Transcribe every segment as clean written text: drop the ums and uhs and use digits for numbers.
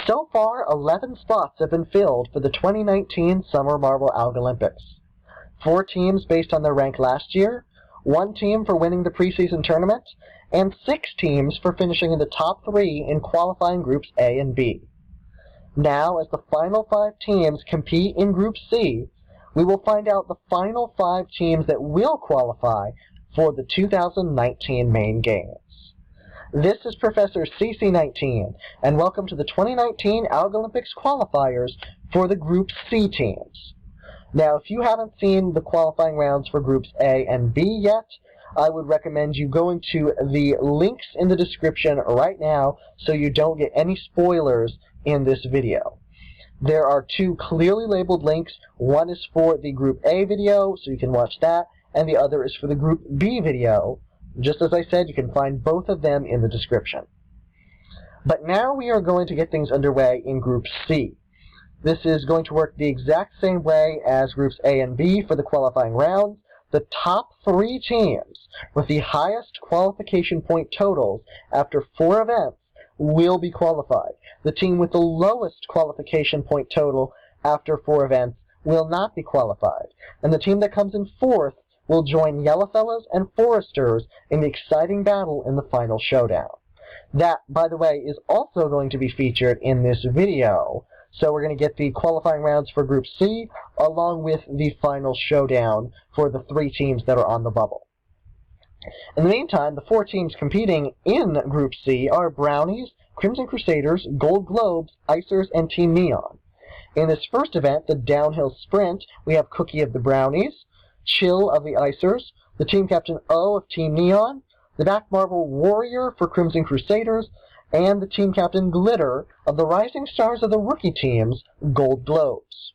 So far, 11 spots have been filled for the 2019 Summer Marble Algolympics. 4 teams based on their rank last year, 1 team for winning the preseason tournament, and 6 teams for finishing in the top 3 in qualifying groups A and B. Now, as the final 5 teams compete in Group C, we will find out the final 5 teams that will qualify for the 2019 main games. This is Professor CC19, and welcome to the 2019 Algolympics Qualifiers for the Group C teams. Now, if you haven't seen the qualifying rounds for Groups A and B yet, I would recommend you going to the links in the description right now so you don't get any spoilers in this video. There are 2 clearly labeled links. One is for the Group A video, so you can watch that, and the other is for the Group B video. Just as I said, you can find both of them in the description. But now we are going to get things underway in Group C. This is going to work the exact same way as Groups A and B for the qualifying rounds. The top 3 teams with the highest qualification point totals after 4 events will be qualified. The team with the lowest qualification point total after 4 events will not be qualified. And the team that comes in 4th will join Yellowfellows and Foresters in the exciting battle in the Final Showdown. That, by the way, is also going to be featured in this video. So we're going to get the qualifying rounds for Group C, along with the Final Showdown for the 3 teams that are on the bubble. In the meantime, the 4 teams competing in Group C are Brownies, Crimson Crusaders, Gold Globes, Icers, and Team Neon. In this first event, the downhill sprint, we have Cookie of the Brownies, Chill of the Icers, the team captain O of Team Neon, the back marble Warrior for Crimson Crusaders, and the team captain Glitter of the Rising Stars of the rookie teams, Gold Globes.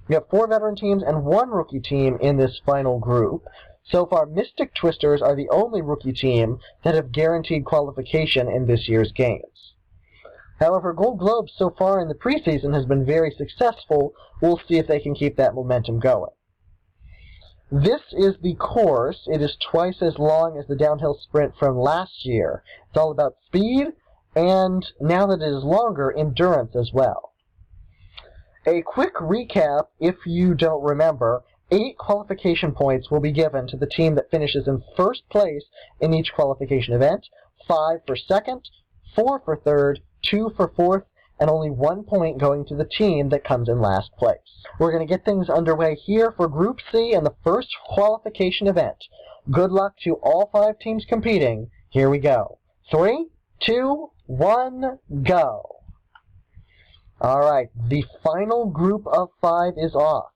We have 4 veteran teams and 1 rookie team in this final group. So far, Mystic Twisters are the only rookie team that have guaranteed qualification in this year's games. However, Gold Globes so far in the preseason has been very successful. We'll see if they can keep that momentum going. This is the course. It is twice as long as the downhill sprint from last year. It's all about speed, and now that it is longer, endurance as well. A quick recap, if you don't remember, 8 qualification points will be given to the team that finishes in first place in each qualification event, 5 for second, 4 for third, 2 for fourth, and only 1 point going to the team that comes in last place. We're going to get things underway here for Group C and the first qualification event. Good luck to all 5 teams competing. Here we go. 3, 2, 1, go. Alright, the final group of 5 is off.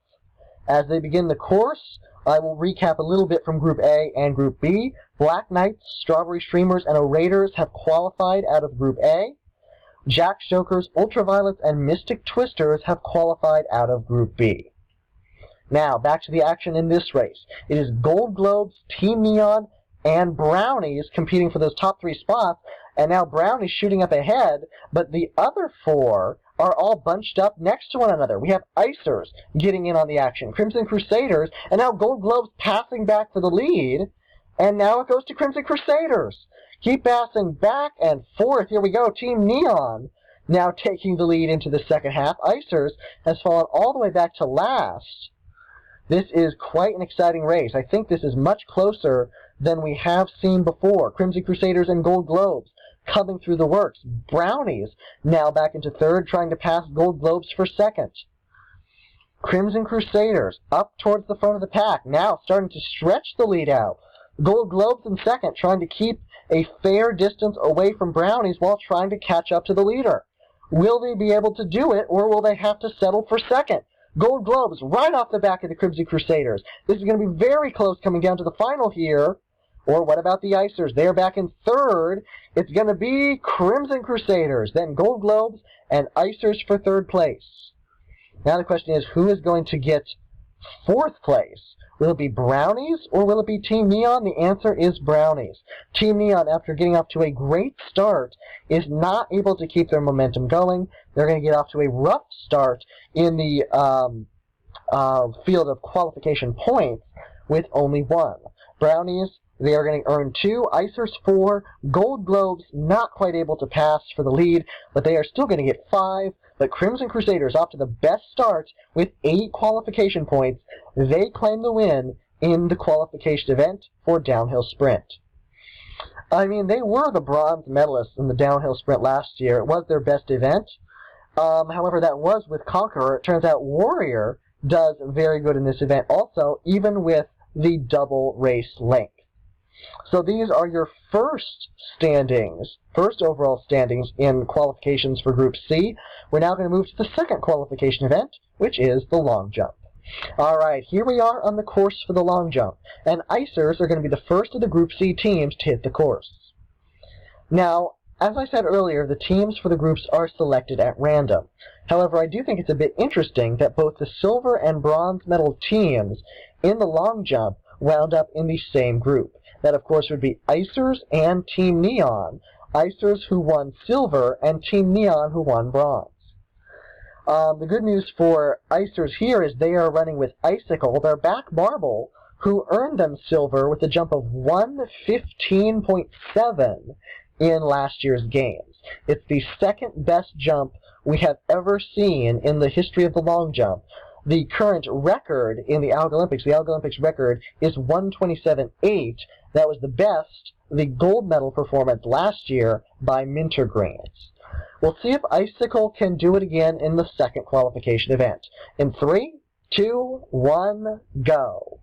As they begin the course, I will recap a little bit from Group A and Group B. Black Knights, Strawberry Streamers, and Raiders have qualified out of Group A. Jack Stokers, Ultraviolets, and Mystic Twisters have qualified out of Group B. Now, back to the action in this race. It is Gold Globes, Team Neon, and Brownies competing for those top 3 spots, and now Brownies shooting up ahead, but the other 4 are all bunched up next to one another. We have Icers getting in on the action, Crimson Crusaders, and now Gold Globes passing back for the lead, and now it goes to Crimson Crusaders. Keep passing back and forth. Here we go. Team Neon now taking the lead into the second half. Icers has fallen all the way back to last. This is quite an exciting race. I think this is much closer than we have seen before. Crimson Crusaders and Gold Globes coming through the works. Brownies now back into third, trying to pass Gold Globes for second. Crimson Crusaders up towards the front of the pack, now starting to stretch the lead out. Gold Globes in second, trying to keep a fair distance away from Brownies while trying to catch up to the leader. Will they be able to do it, or will they have to settle for second? Gold Globes right off the back of the Crimson Crusaders. This is going to be very close coming down to the final here. Or what about the Icers? They're back in third. It's going to be Crimson Crusaders, then Gold Globes, and Icers for third place. Now the question is, who is going to get fourth place? Will it be Brownies or will it be Team Neon? The answer is Brownies. Team Neon, after getting off to a great start, is not able to keep their momentum going. They're going to get off to a rough start in the field of qualification points with only 1. Brownies They are going to earn 2, Icers 4, Gold Globes not quite able to pass for the lead, but they are still going to get 5. But Crimson Crusaders off to the best start with 8 qualification points. They claim the win in the qualification event for downhill sprint. I mean, they were the bronze medalists in the downhill sprint last year. It was their best event. However, that was with Conqueror. It turns out Warrior does very good in this event also, even with the double race length. So these are your first overall standings in qualifications for Group C. We're now going to move to the second qualification event, which is the long jump. All right, here we are on the course for the long jump, and Icers are going to be the first of the Group C teams to hit the course. Now, as I said earlier, the teams for the groups are selected at random. However, I do think it's a bit interesting that both the silver and bronze medal teams in the long jump wound up in the same group. That, of course, would be Icers and Team Neon. Icers who won silver and Team Neon who won bronze. The good news for Icers here is they are running with Icicle, their back marble, who earned them silver with a jump of 1:15.7 in last year's games. It's the second best jump we have ever seen in the history of the long jump. The current record in the Algolympics record is 1:27.8. That was the best, the gold medal performance last year by Mintergreens. We'll see if Icicle can do it again in the second qualification event. In 3, 2, 1, go.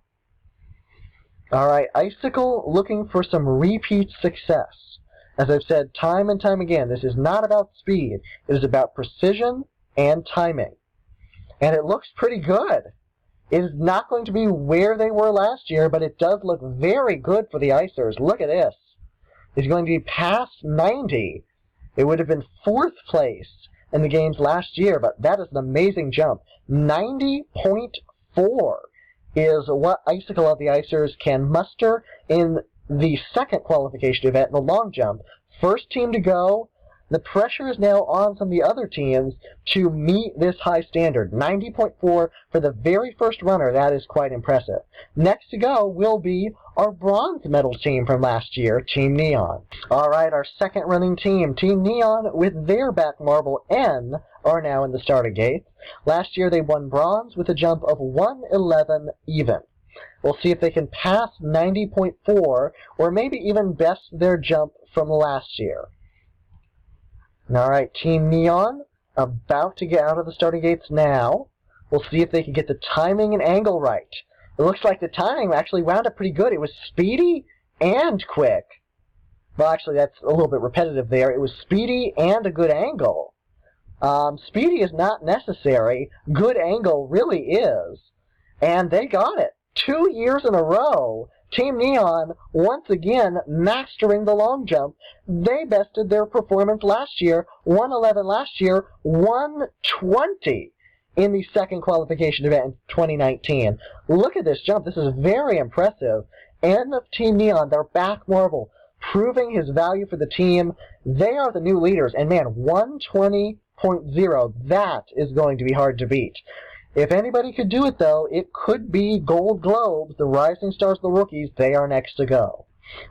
All right, Icicle looking for some repeat success. As I've said time and time again, this is not about speed. It is about precision and timing. And it looks pretty good. It is not going to be where they were last year, but it does look very good for the Icers. Look at this. It's going to be past 90. It would have been 4th place in the games last year, but that is an amazing jump. 90.4 is what Icicle of the Icers can muster in the second qualification event, the long jump. First team to go. The pressure is now on some of the other teams to meet this high standard. 90.4 for the very first runner. That is quite impressive. Next to go will be our bronze medal team from last year, Team Neon. All right, our second running team, Team Neon, with their back marble N, are now in the starting gate. Last year they won bronze with a jump of 1:11 even. We'll see if they can pass 90.4 or maybe even best their jump from last year. All right, Team Neon about to get out of the starting gates now. We'll see if they can get the timing and angle right. It looks like the timing actually wound up pretty good. It was speedy and quick. Well, actually, that's a little bit repetitive there. It was speedy and a good angle. Speedy is not necessary. Good angle really is. And they got it. 2 years in a row, Team Neon once again mastering the long jump. They bested their performance last year, 1:11 last year, 1:20 in the second qualification event in 2019. Look at this jump. This is very impressive. And of Team Neon, their back marble, proving his value for the team. They are the new leaders. And man, 1:20.0, that is going to be hard to beat. If anybody could do it, though, it could be Gold Globes, the rising stars, the rookies. They are next to go.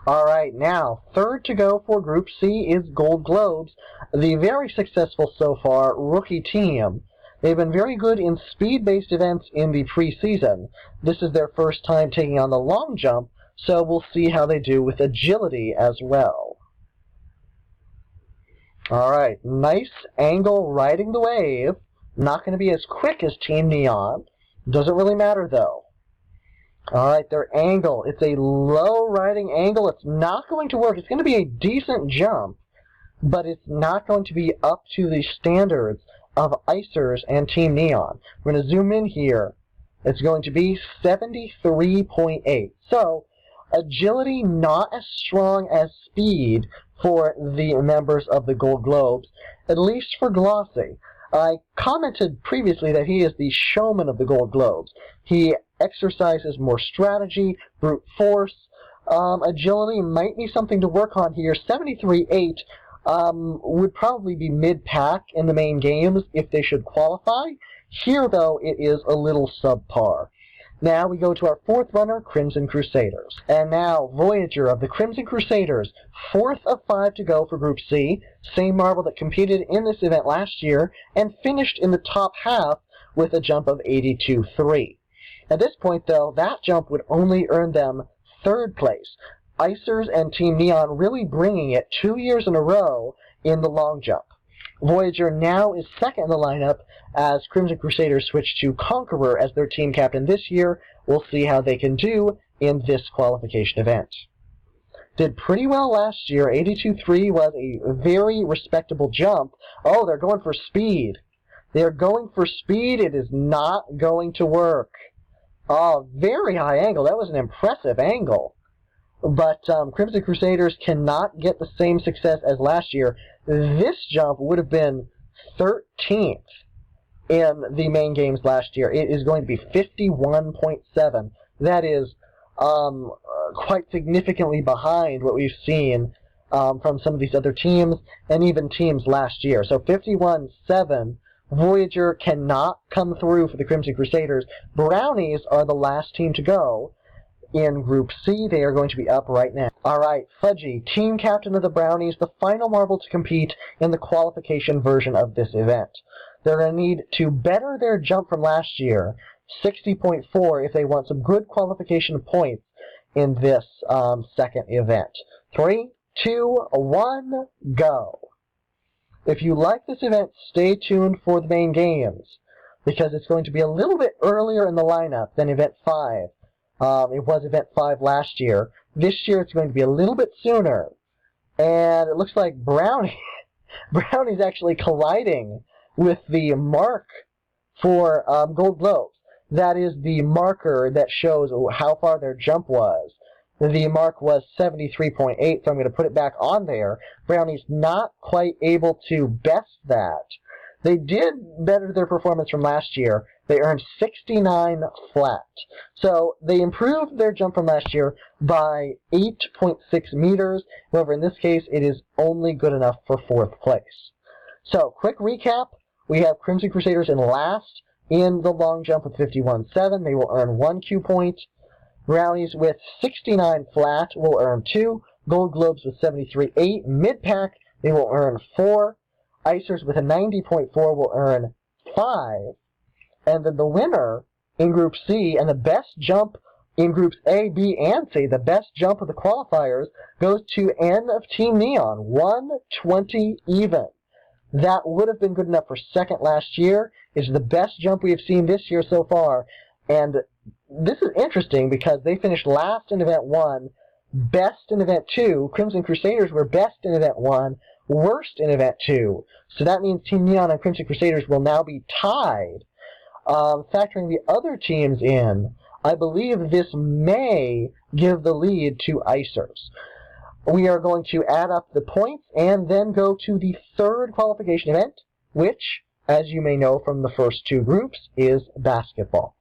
All right, now, third to go for Group C is Gold Globes, the very successful so far rookie team. They've been very good in speed-based events in the preseason. This is their first time taking on the long jump, so we'll see how they do with agility as well. All right, nice angle riding the wave. Not going to be as quick as Team Neon. Doesn't really matter, though. All right, their angle. It's a low riding angle. It's not going to work. It's going to be a decent jump, but it's not going to be up to the standards of Icers and Team Neon. We're going to zoom in here. It's going to be 73.8. So, agility not as strong as speed for the members of the Gold Globes, at least for Glossy. I commented previously that he is the showman of the Gold Globes. He exercises more strategy, brute force. Agility might be something to work on here. 73.8 would probably be mid-pack in the main games if they should qualify. Here, though, it is a little subpar. Now we go to our fourth runner, Crimson Crusaders. And now Voyager of the Crimson Crusaders, fourth of 5 to go for Group C, same marble that competed in this event last year and finished in the top half with a jump of 82.3. At this point, though, that jump would only earn them third place. Icers and Team Neon really bringing it 2 years in a row in the long jump. Voyager now is second in the lineup as Crimson Crusaders switch to Conqueror as their team captain this year. We'll see how they can do in this qualification event. Did pretty well last year. 82.3 was a very respectable jump. Oh, they're going for speed. They're going for speed. It is not going to work. Oh, very high angle. That was an impressive angle. But Crimson Crusaders cannot get the same success as last year. This jump would have been 13th in the main games last year. It is going to be 51.7. That is quite significantly behind what we've seen from some of these other teams and even teams last year. So 51.7, Voyager cannot come through for the Crimson Crusaders. Brownies are the last team to go. In Group C, they are going to be up right now. Alright, Fudgy, team captain of the Brownies, the final marble to compete in the qualification version of this event. They're going to need to better their jump from last year, 60.4, if they want some good qualification points in this second event. 3, 2, 1, go. If you like this event, stay tuned for the main games, because it's going to be a little bit earlier in the lineup than Event 5. It was Event 5 last year. This year it's going to be a little bit sooner. And it looks like Brownie's actually colliding with the mark for Gold Globes. That is the marker that shows how far their jump was. The mark was 73.8, so I'm going to put it back on there. Brownie's not quite able to best that. They did better their performance from last year. They earned 69 flat. So they improved their jump from last year by 8.6 meters. However, in this case, it is only good enough for fourth place. So, quick recap. We have Crimson Crusaders in last in the long jump with 51.7. They will earn 1 Q point. Brownies with 69 flat will earn 2. Gold Globes with 73.8. Mid-pack, they will earn 4. Icers with a 90.4 will earn 5. And then the winner in Group C and the best jump in Groups A, B, and C, the best jump of the qualifiers, goes to N of Team Neon, 120 even. That would have been good enough for second last year. It's the best jump we have seen this year so far. And this is interesting because they finished last in Event 1, best in Event 2. Crimson Crusaders were best in Event 1, worst in Event 2. So that means Team Neon and Crimson Crusaders will now be tied. Factoring the other teams in, I believe this may give the lead to Icers. We are going to add up the points and then go to the third qualification event, which, as you may know from the first two groups, is basketball.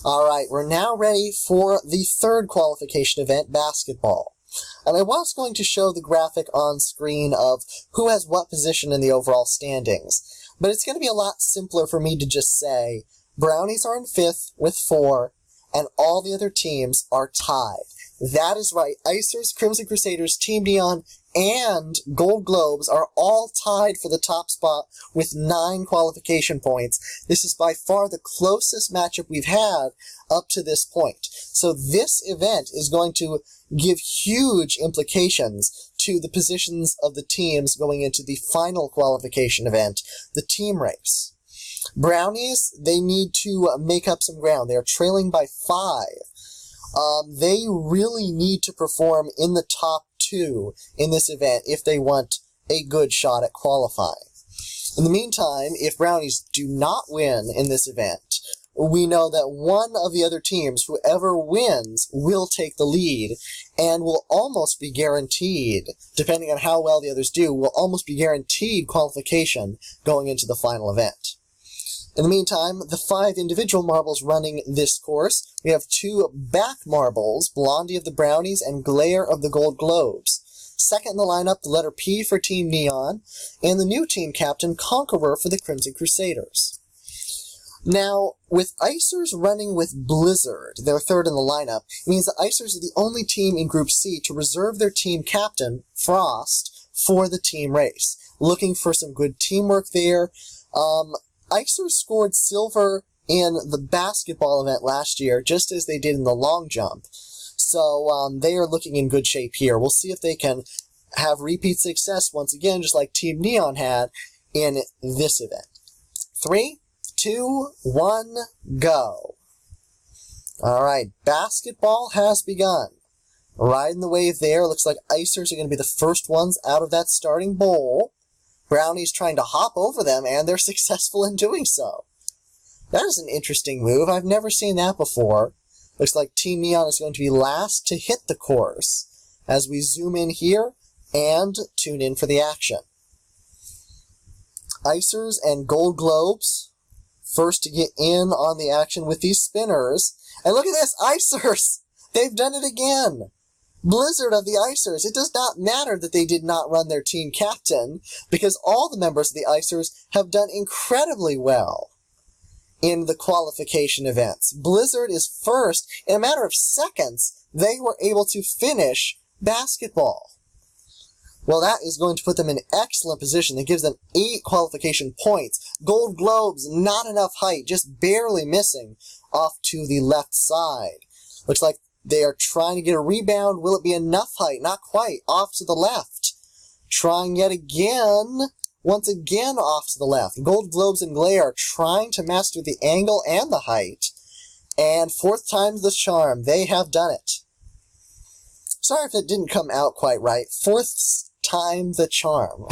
Alright, we're now ready for the third qualification event, basketball. And I was going to show the graphic on screen of who has what position in the overall standings, but it's going to be a lot simpler for me to just say, Brownies are in 5th with 4, and all the other teams are tied. That is right, Icers, Crimson Crusaders, Team Neon, and Gold Globes are all tied for the top spot with 9 qualification points. This is by far the closest matchup we've had up to this point. So this event is going to give huge implications to the positions of the teams going into the final qualification event, the team race. Brownies, they need to make up some ground. They are trailing by 5. They really need to perform in the top 2 in this event if they want a good shot at qualifying. In the meantime, if Brownies do not win in this event, we know that one of the other teams, whoever wins, will take the lead and will almost be guaranteed, depending on how well the others do, will almost be guaranteed qualification going into the final event. In the meantime, the 5 individual marbles running this course, we have 2 back marbles, Blondie of the Brownies and Glare of the Gold Globes. Second in the lineup, the letter P for Team Neon, and the new team captain, Conqueror, for the Crimson Crusaders. Now, with Icers running with Blizzard, their third in the lineup, it means that Icers are the only team in Group C to reserve their team captain, Frost, for the team race. Looking for some good teamwork there. Icers scored silver in the basketball event last year, just as they did in the long jump. So they are looking in good shape here. We'll see if they can have repeat success once again, just like Team Neon had in this event. 3, 2, 1, go. Alright, basketball has begun. Riding the wave there. Looks like Icers are going to be the first ones out of that starting bowl. Brownies trying to hop over them, and they're successful in doing so. That is an interesting move. I've never seen that before. Looks like Team Neon is going to be last to hit the course. As we zoom in here and tune in for the action. Icers and Gold Globes first to get in on the action with these spinners. And look at this, Icers! They've done it again! Blizzard of the Icers. It does not matter that they did not run their team captain, because all the members of the Icers have done incredibly well in the qualification events. Blizzard is first. In a matter of seconds, they were able to finish basketball. Well, that is going to put them in excellent position. That gives them 8 qualification points. Gold Globes, not enough height, just barely missing off to the left side. Looks like they are trying to get a rebound. Will it be enough height? Not quite. Off to the left. Trying yet again. Once again off to the left. Gold Globes and Glare are trying to master the angle and the height. And 4th time's the charm. They have done it. Sorry if it didn't come out quite right. 4th time the charm.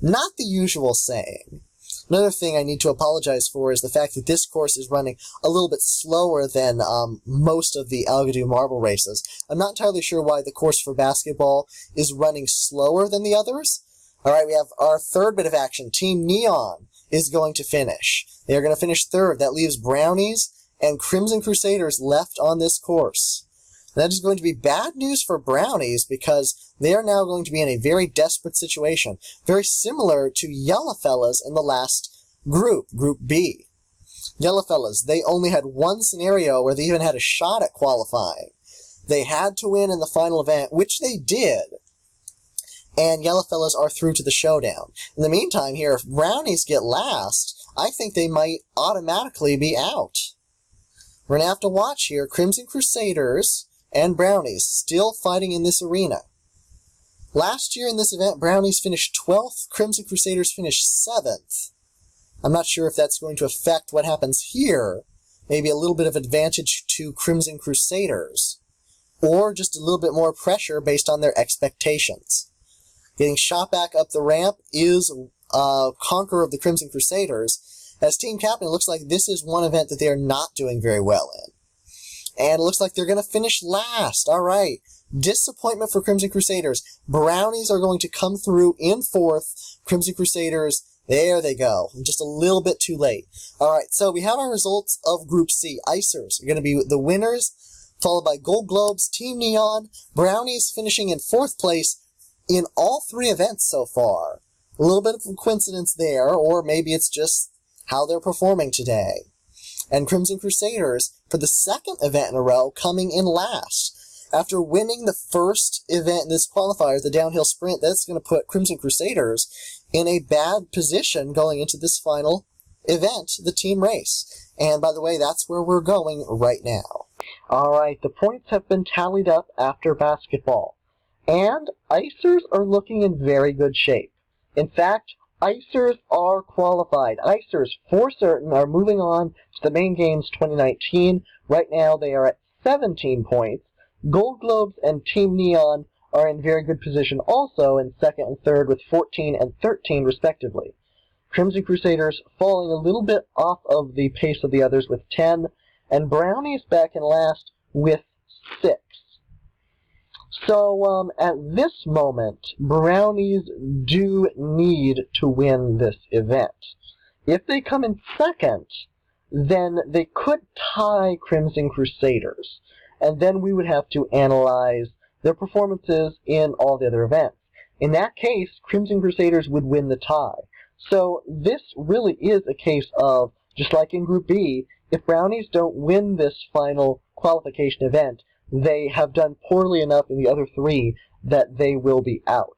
Not the usual saying. Another thing I need to apologize for is the fact that this course is running a little bit slower than most of the Algolympics marble races. I'm not entirely sure why the course for basketball is running slower than the others. Alright, we have our third bit of action. Team Neon is going to finish. They are going to finish third. That leaves Brownies and Crimson Crusaders left on this course. And that is going to be bad news for Brownies because they are now going to be in a very desperate situation. Very similar to Yellowfellas in the last group, Group B. Yellowfellas, they only had one scenario where they even had a shot at qualifying. They had to win in the final event, which they did. And Yellowfellas are through to the showdown. In the meantime here, if Brownies get last, I think they might automatically be out. We're going to have to watch here. Crimson Crusaders and Brownies still fighting in this arena. Last year in this event, Brownies finished 12th, Crimson Crusaders finished 7th. I'm not sure if that's going to affect what happens here. Maybe a little bit of advantage to Crimson Crusaders. Or just a little bit more pressure based on their expectations. Getting shot back up the ramp is Conqueror of the Crimson Crusaders. As team captain, it looks like this is one event that they are not doing very well in. And it looks like they're going to finish last. All right. Disappointment for Crimson Crusaders. Brownies are going to come through in 4th. Crimson Crusaders, there they go. Just a little bit too late. All right. So we have our results of Group C. Icers are going to be the winners, followed by Gold Globes, Team Neon, Brownies finishing in 4th place in all 3 events so far. A little bit of a coincidence there, or maybe it's just how they're performing today. And Crimson Crusaders, for the 2nd event in a row, coming in last. After winning the first event in this qualifier, the downhill sprint, that's going to put Crimson Crusaders in a bad position going into this final event, the team race. And by the way, that's where we're going right now. Alright, the points have been tallied up after basketball. And Icers are looking in very good shape. In fact, Icers are qualified. Icers, for certain, are moving on to the main games 2019. Right now, they are at 17 points. Gold Globes and Team Neon are in very good position also in 2nd and 3rd with 14 and 13 respectively. Crimson Crusaders falling a little bit off of the pace of the others with 10, and Brownies back in last with 6. So, at this moment, Brownies do need to win this event. If they come in 2nd, then they could tie Crimson Crusaders, and then we would have to analyze their performances in all the other events. In that case, Crimson Crusaders would win the tie. So, this really is a case of just like in Group B, if Brownies don't win this final qualification event, they have done poorly enough in the other three that they will be out.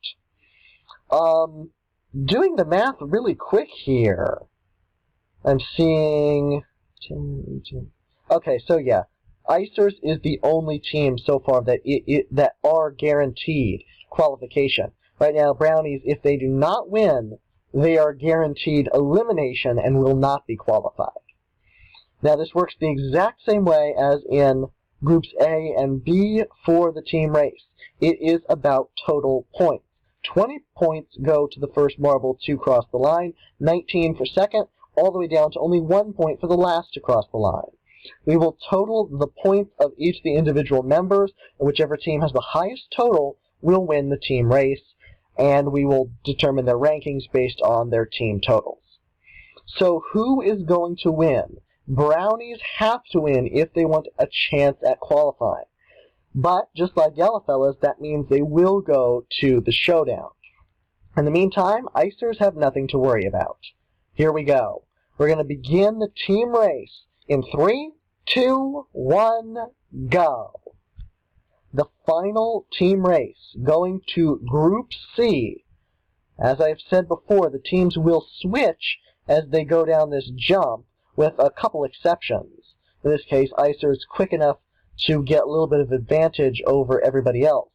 Doing the math really quick here, I'm seeing 10, 18. Okay, so yeah, Icers is the only team so far that that are guaranteed qualification. Right now, Brownies, if they do not win, they are guaranteed elimination and will not be qualified. Now, this works the exact same way as in Groups A and B for the team race. It is about total points. 20 points go to the first marble to cross the line, 19 for second, all the way down to only 1 point for the last to cross the line. We will total the points of each of the individual members, and whichever team has the highest total will win the team race, and we will determine their rankings based on their team totals. So who is going to win? Brownies have to win if they want a chance at qualifying. But, just like Yellowfellas, that means they will go to the showdown. In the meantime, Icers have nothing to worry about. Here we go. We're going to begin the team race in 3, 2, 1, go. The final team race going to Group C. As I've said before, the teams will switch as they go down this jump, with a couple exceptions. In this case, Icers is quick enough to get a little bit of advantage over everybody else.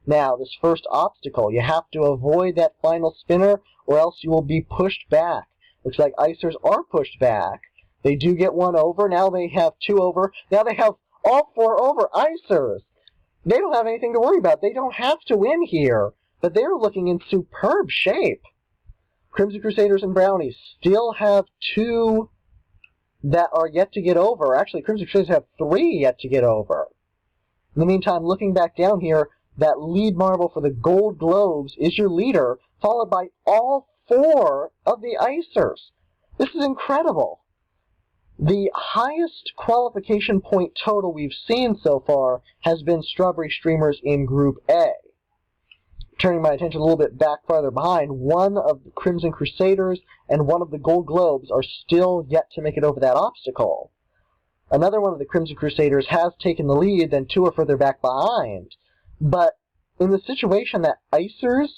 Now, this first obstacle, you have to avoid that final spinner or else you will be pushed back. Looks like Icers are pushed back. They do get one over. Now they have two over. Now they have all four over. Icers, they don't have anything to worry about. They don't have to win here, but they're looking in superb shape. Crimson Crusaders and Brownies still have two that are yet to get over. Actually, Crimson Crusaders have three yet to get over. In the meantime, looking back down here, that lead marble for the Gold Globes is your leader, followed by all four of the Icers. This is incredible. The highest qualification point total we've seen so far has been Strawberry Streamers in Group A. Turning my attention a little bit back farther behind, one of the Crimson Crusaders and one of the Gold Globes are still yet to make it over that obstacle. Another one of the Crimson Crusaders has taken the lead, then two are further back behind. But in the situation that Icers,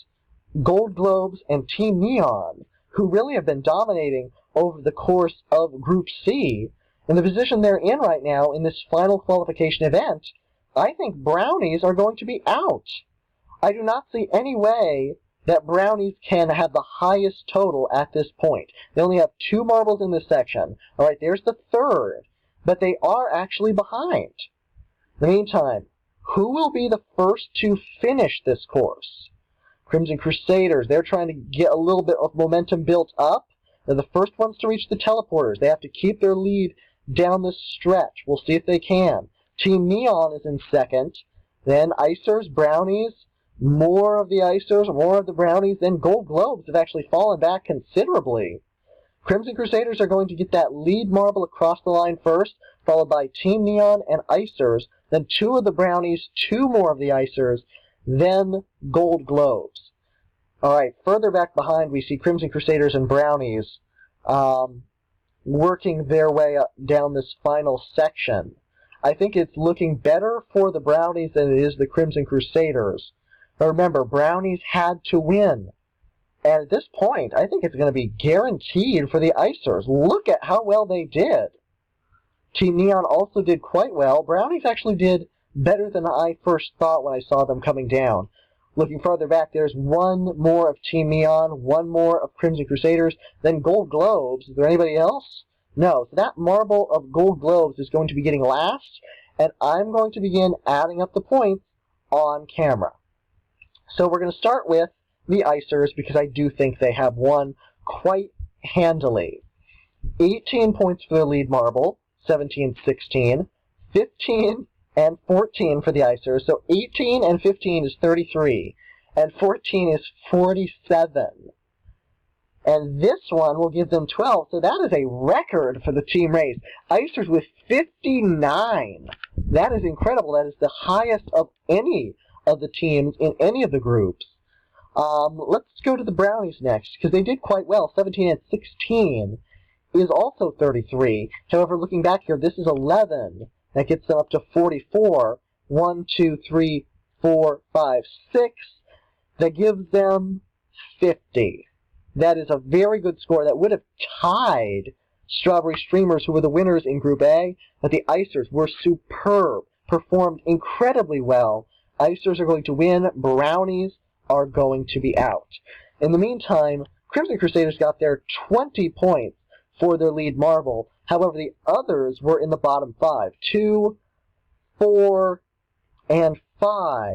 Gold Globes, and Team Neon, who really have been dominating over the course of Group C, in the position they're in right now in this final qualification event, I think Brownies are going to be out. I do not see any way that Brownies can have the highest total at this point. They only have two marbles in this section. All right, there's the third, but they are actually behind. In the meantime, who will be the first to finish this course? Crimson Crusaders, they're trying to get a little bit of momentum built up. They're the first ones to reach the teleporters. They have to keep their lead down this stretch. We'll see if they can. Team Neon is in second. Then Icers, Brownies, more of the Icers, more of the Brownies, then Gold Globes have actually fallen back considerably. Crimson Crusaders are going to get that lead marble across the line first, followed by Team Neon and Icers, then two of the Brownies, two more of the Icers, then Gold Globes. Alright, further back behind we see Crimson Crusaders and Brownies working their way up down this final section. I think it's looking better for the Brownies than it is the Crimson Crusaders. Now remember, Brownies had to win. And at this point, I think it's going to be guaranteed for the Icers. Look at how well they did. Team Neon also did quite well. Brownies actually did better than I first thought when I saw them coming down. Looking farther back, there's one more of Team Neon, one more of Crimson Crusaders, then Gold Globes. Is there anybody else? No. So that marble of Gold Globes is going to be getting last, and I'm going to begin adding up the points on camera. So we're going to start with the Icers because I do think they have won quite handily. 18 points for the lead marble, 17, 16, 15 and 14 for the Icers. So 18 and 15 is 33, and 14 is 47. And this one will give them 12, so that is a record for the team race. Icers with 59. That is incredible. That is the highest of any of the teams in any of the groups. Let's go to the Brownies next, because they did quite well, 17 and 16. is also 33. However, looking back here, this is 11. That gets them up to 44. 1, 2, 3, 4, 5, 6. That gives them 50. That is a very good score. That would have tied Strawberry Streamers, who were the winners in Group A, but the Icers were superb, performed incredibly well. Icers are going to win. Brownies are going to be out. In the meantime, Crimson Crusaders got their 20 points for their lead marble. However, the others were in the bottom 5. 2, 4, and 5.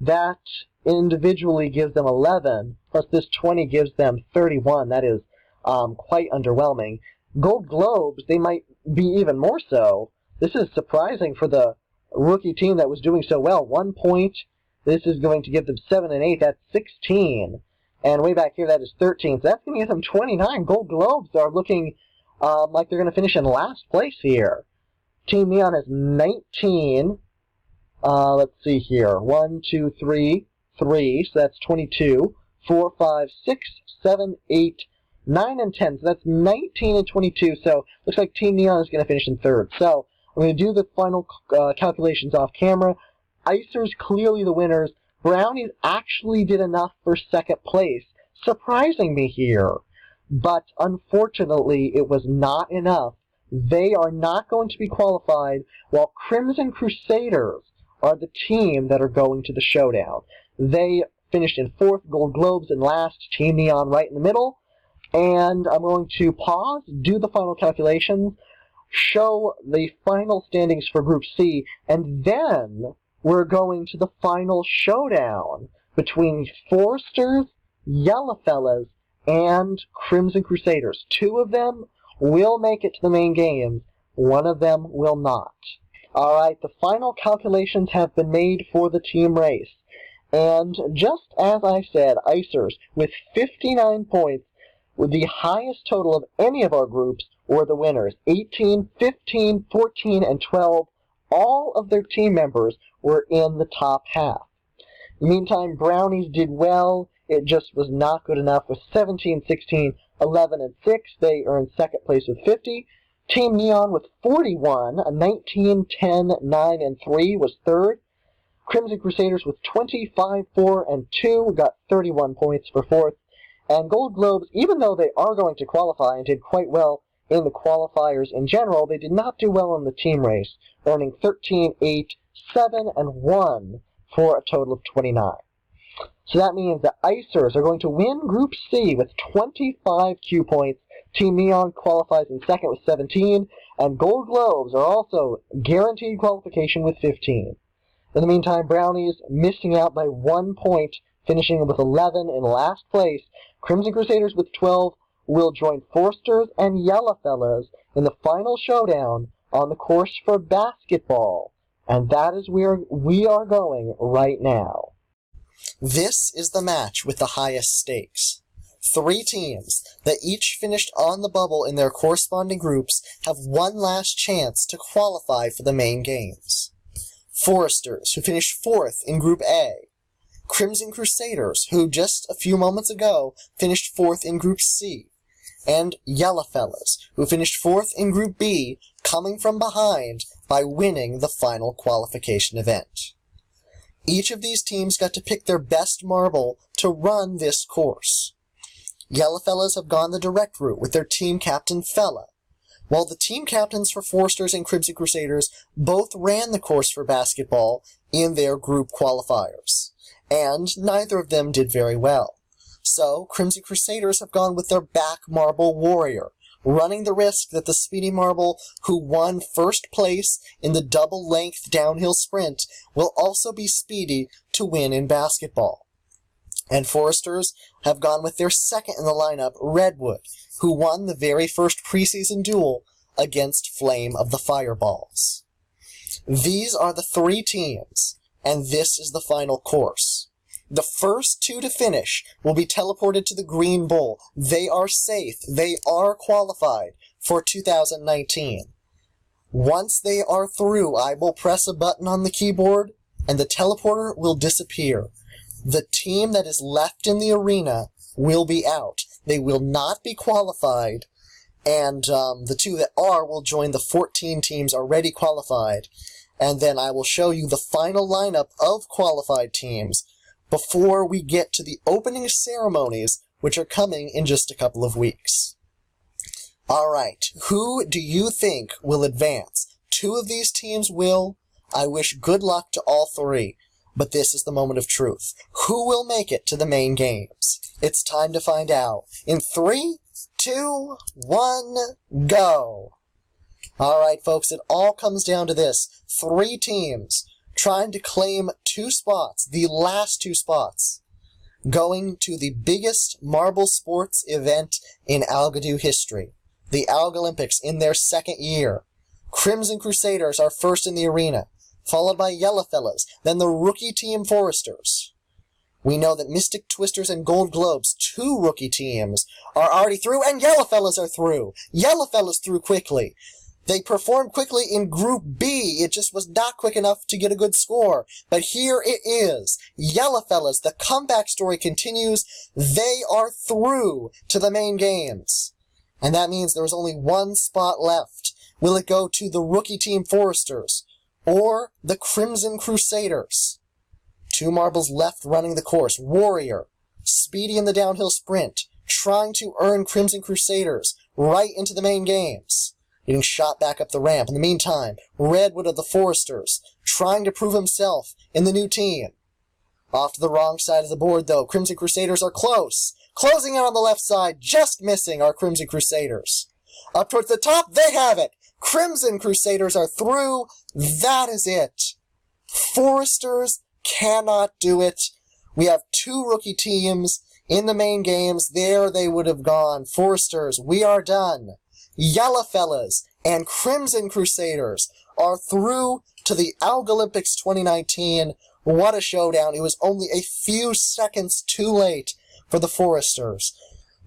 That individually gives them 11, plus this 20 gives them 31. That is quite underwhelming. Gold Globes, they might be even more so. This is surprising for the rookie team that was doing so well. 1 point. This is going to give them 7 and 8. That's 16. And way back here, that is 13. So that's going to give them 29. Gold Globes are looking like they're going to finish in last place here. Team Neon has 19. Let's see here. 1, 2, 3, 3. So that's 22. 4, 5, 6, 7, 8, 9, and 10. So that's 19 and 22. So looks like Team Neon is going to finish in third. So I'm going to do the final calculations off camera. Icers clearly the winners. Brownies actually did enough for second place, surprising me here. But unfortunately, it was not enough. They are not going to be qualified, while Crimson Crusaders are the team that are going to the showdown. They finished in fourth, Gold Globes in last, Team Neon right in the middle. And I'm going to pause, do the final calculations, show the final standings for Group C, and then we're going to the final showdown between Foresters, Yellowfellas, and Crimson Crusaders. 2 of them will make it to the main games. 1 of them will not. Alright, the final calculations have been made for the team race. And just as I said, Icers, with 59 points, with the highest total of any of our groups, were the winners. 18, 15, 14, and 12. All of their team members were in the top half. In the meantime, Brownies did well. It just was not good enough with 17, 16, 11, and 6. They earned second place with 50. Team Neon with 41, 19, 10, 9, and 3 was third. Crimson Crusaders with 25, 4, and 2 got 31 points for fourth. And Gold Globes, even though they are going to qualify and did quite well in the qualifiers in general, they did not do well in the team race, earning 13, 8, 7, and 1 for a total of 29. So that means the Icers are going to win Group C with 25 Q points. Team Neon qualifies in second with 17, and Gold Globes are also guaranteed qualification with 15. In the meantime, Brownies missing out by 1 point, finishing with 11 in last place. Crimson Crusaders with 12 will join Foresters and Yellowfellas in the final showdown on the course for basketball. And that is where we are going right now. This is the match with the highest stakes. 3 teams that each finished on the bubble in their corresponding groups have one last chance to qualify for the main games. Foresters, who finished 4th in Group A. Crimson Crusaders, who just a few moments ago finished 4th in Group C. And Yellowfellas, who finished 4th in Group B, coming from behind by winning the final qualification event. Each of these teams got to pick their best marble to run this course. Yellowfellas have gone the direct route with their team captain Fella, while the team captains for Foresters and Crimson Crusaders both ran the course for basketball in their group qualifiers, and neither of them did very well. So, Crimson Crusaders have gone with their back marble warrior, running the risk that the speedy marble who won first place in the double-length downhill sprint will also be speedy to win in basketball. And Foresters have gone with their second in the lineup, Redwood, who won the very first preseason duel against Flame of the Fireballs. These are the 3 teams, and this is the final course. The first 2 to finish will be teleported to the Green Bowl. They are safe. They are qualified for 2019. Once they are through, I will press a button on the keyboard, and the teleporter will disappear. The team that is left in the arena will be out. They will not be qualified, and the 2 that are will join the 14 teams already qualified, and then I will show you the final lineup of qualified teams before we get to the opening ceremonies, which are coming in just a couple of weeks. Alright, who do you think will advance? 2 of these teams will. I wish good luck to all 3, but this is the moment of truth. Who will make it to the main games? It's time to find out. In 3, 2, 1, go! Alright, folks, it all comes down to this. 3 teams trying to claim 2 spots, the last 2 spots, going to the biggest marble sports event in Algodoo history, the Algolympics in their 2nd year. Crimson Crusaders are first in the arena, followed by Yellowfellas, then the rookie team Foresters. We know that Mystic Twisters and Gold Globes, 2 rookie teams, are already through, and Yellowfellas are through. Yellowfellas through quickly. They performed quickly in Group B. It just was not quick enough to get a good score. But here it is. Yellowfellas, the comeback story continues. They are through to the main games. And that means there's only 1 spot left. Will it go to the rookie team Foresters or the Crimson Crusaders? 2 marbles left running the course. Warrior, speedy in the downhill sprint, trying to earn Crimson Crusaders right into the main games. Getting shot back up the ramp. In the meantime, Redwood of the Foresters, trying to prove himself in the new team. Off to the wrong side of the board, though. Crimson Crusaders are close. Closing in on the left side, just missing our Crimson Crusaders. Up towards the top, they have it! Crimson Crusaders are through. That is it. Foresters cannot do it. We have 2 rookie teams in the main games. There they would have gone. Foresters, we are done. Yellowfellas and Crimson Crusaders are through to the Algolympics 2019. What a showdown. It was only a few seconds too late for the Foresters.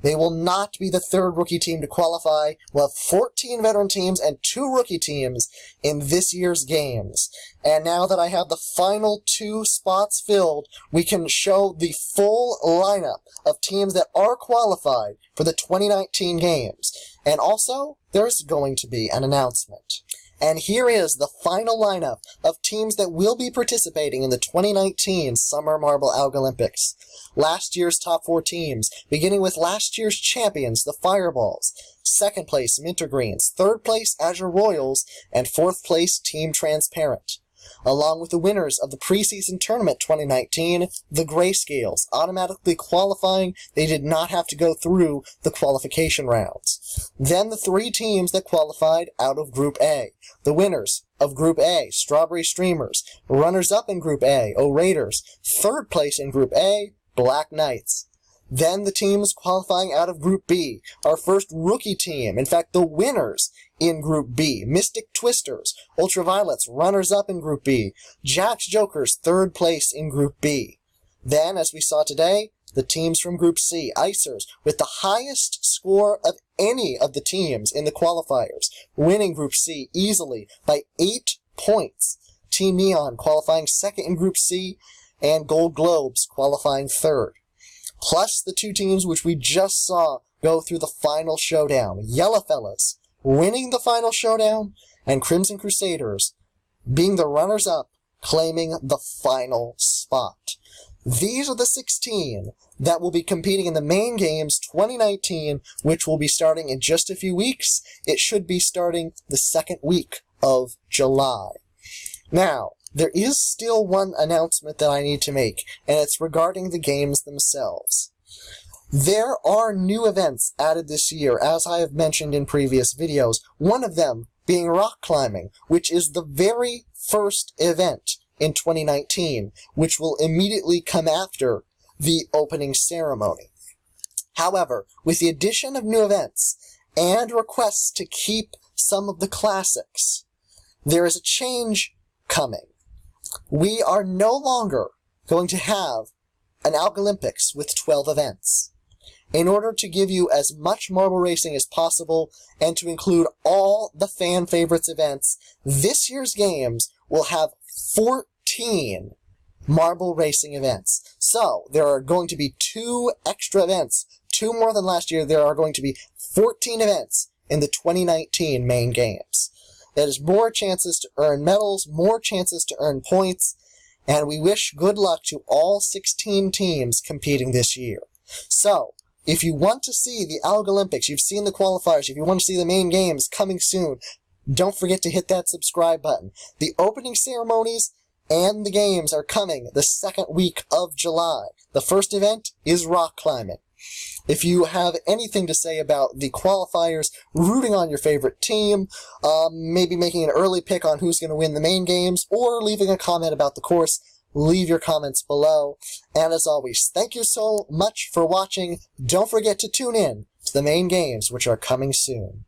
They will not be the 3rd rookie team to qualify. We'll have 14 veteran teams and 2 rookie teams in this year's games. And now that I have the final 2 spots filled, we can show the full lineup of teams that are qualified for the 2019 games. And also, there's going to be an announcement. And here is the final lineup of teams that will be participating in the 2019 Summer Marble Algolympics. Last year's top 4 teams, beginning with last year's champions, the Fireballs. 2nd place, Mintergreens. 3rd place, Azure Royals. And 4th place, Team Transparent. Along with the winners of the preseason tournament 2019, the Grayscales, automatically qualifying. They did not have to go through the qualification rounds. Then the 3 teams that qualified out of Group A. The winners of Group A, Strawberry Streamers. Runners-up in Group A, O-Raiders. 3rd place in Group A, Black Knights. Then the teams qualifying out of Group B, our first rookie team, in fact the winners in Group B, Mystic Twisters, Ultraviolets, runners-up in Group B, Jack's Jokers, 3rd place in Group B. Then, as we saw today, the teams from Group C, Icers, with the highest score of any of the teams in the qualifiers, winning Group C easily by 8 points. Team Neon qualifying 2nd in Group C, and Gold Globes qualifying 3rd. Plus the 2 teams which we just saw go through the Final Showdown. Yellowfellas winning the Final Showdown, and Crimson Crusaders being the runners-up, claiming the final spot. These are the 16 that will be competing in the main games 2019, which will be starting in just a few weeks. It should be starting the 2nd week of July. Now, there is still one announcement that I need to make, and it's regarding the games themselves. There are new events added this year, as I have mentioned in previous videos, one of them being rock climbing, which is the very first event in 2019, which will immediately come after the opening ceremony. However, with the addition of new events and requests to keep some of the classics, there is a change coming. We are no longer going to have an Algolympics with 12 events. In order to give you as much marble racing as possible and to include all the fan favorites events, this year's games will have 14 marble racing events. So, there are going to be 2 extra events, 2 more than last year. There are going to be 14 events in the 2019 main games. That is more chances to earn medals, more chances to earn points, and we wish good luck to all 16 teams competing this year. So, if you want to see the Algolympics, you've seen the qualifiers, if you want to see the main games coming soon, don't forget to hit that subscribe button. The opening ceremonies and the games are coming the second week of July. The first event is rock climbing. If you have anything to say about the qualifiers, rooting on your favorite team, maybe making an early pick on who's going to win the main games, or leaving a comment about the course, leave your comments below. And as always, thank you so much for watching. Don't forget to tune in to the main games, which are coming soon.